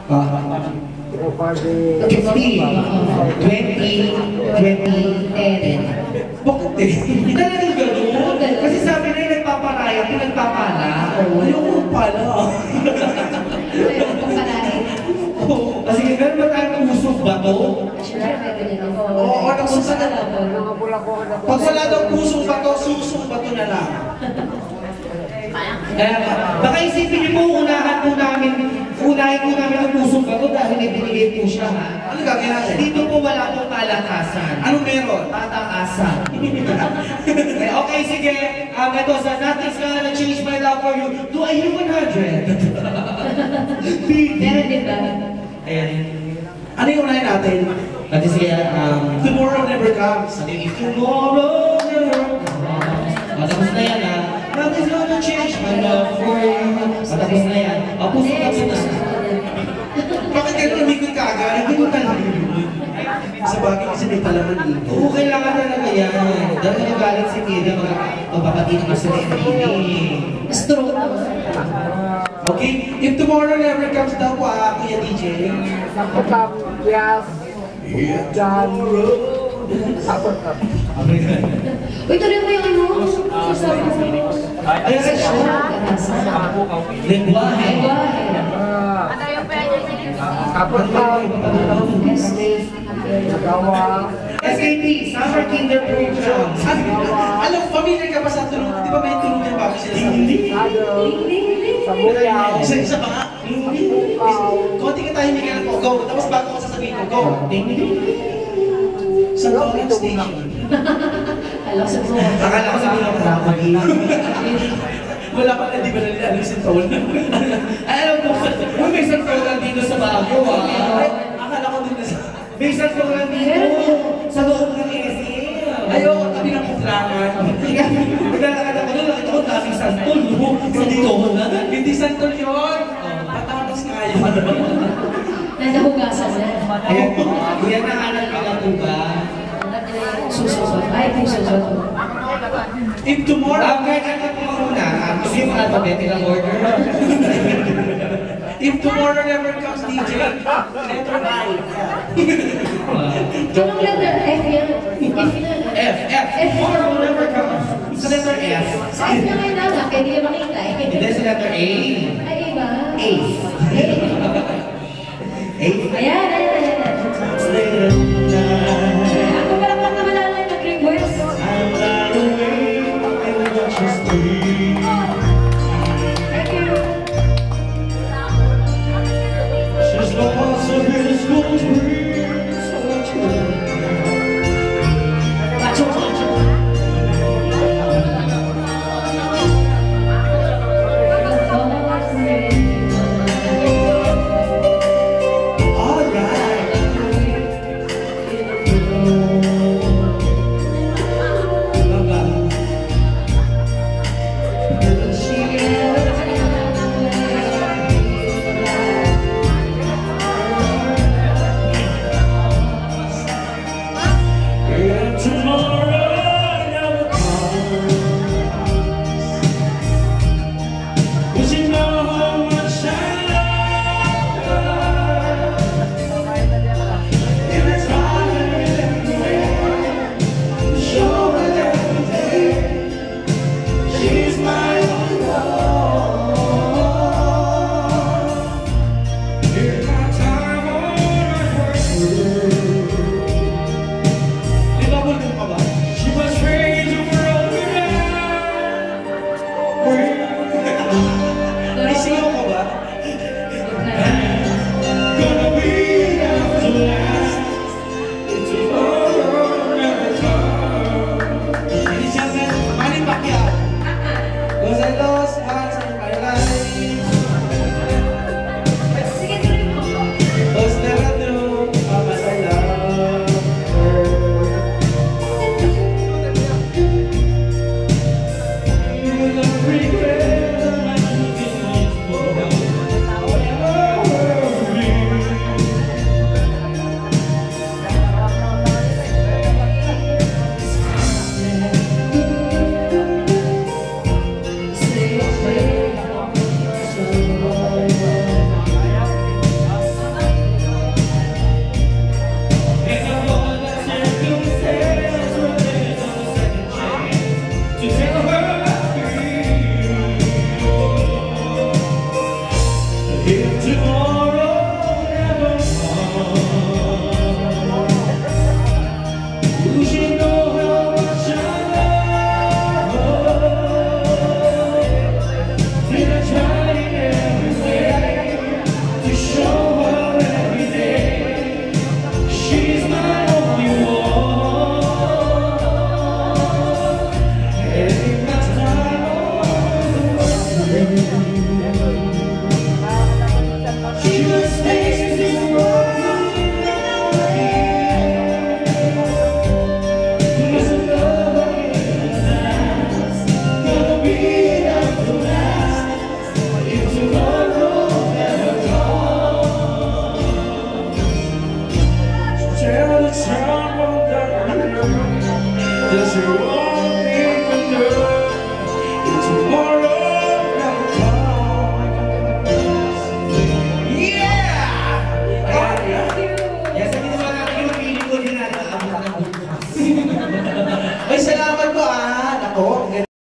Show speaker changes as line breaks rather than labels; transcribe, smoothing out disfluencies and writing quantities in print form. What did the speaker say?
50, 20, 10. Bakit eh? Talagang gano'n? Kasi sabi na yung nagpaparaya, pinagpapala. Ayoko pala. Kasi gano'n ba tayong pusong bato? Oo, nakusap na. Pag wala daw pusong bato, susong bato na lang. Baka isipin niyo po, unahin po namin ang pusong bato dahil ibinigay po siya, ha?
Ano gagawin natin?
Dito po wala pong palakasan.
Anong meron?
Tataasan. Okay, sige. Ito, sa Nothing's Gonna Change My Love For You, do I hear 100?
Meron din ba?
Ayan.
Ano yung unahin natin?
At sige,
Tomorrow Never Comes.
if tomorrow never comes. Matapos na yan, ha? Nothing's gonna change my love for you. Matapos na yan. Puso na.
Bakit kayo lumikot ka agad? Hindi ko talaga. Sa bagay kasi may palaman dito.
Oo, kailangan talaga yan. Dahil nagalit si Kira, magpapatid na sa TV.
Stroke.
Okay? If tomorrow never comes daw, Kuya DJ.
Yes. John.
Uy, tuloy mo yung ano? Sasabi mo.
Ayan ka siya. Lengguahe.
Ano yung pwede
SAT, Summer Kinder Program.
Alam, familiar ka ba sa tulong? Di ba may tulong yung bago sila sa Isa pa nga. Konti ka tayo hinigan po. Go. Tapos bago ko sasabihin ko, go. Sa Golden Station.
Akala ko sabihin ako rapagi.
Wala pa na, di ba nalila alam yung tone?
Ay, alam ko, may isang program dito sa Baguio, ha?
Akala ko din na sa...
May isang program dito sa loob ng SM.
Ayoko, tabi ng kuklangan.
Naglalakad ako doon, nakita ko daming santol, no?
Hindi santol yun. Patatas nga yun.
Nandahugasan na.
Ayan, yan ang anak ka na po ba?
Susot. Ay, susot.
If tomorrow...
Kahit ano po muna, gusto yung alphabetical order.
If tomorrow never comes, DJ, letter I.
Anong letter? F yan?
F. Tomorrow never comes. Sa letter F.
Sa F na ngayon anak, hindi niya makita eh.
Hindi, sa letter A.
Ay, iba.
A.
Ayan. Ako walang pagkamalala yung nag-request. Thank you.
Alright. Just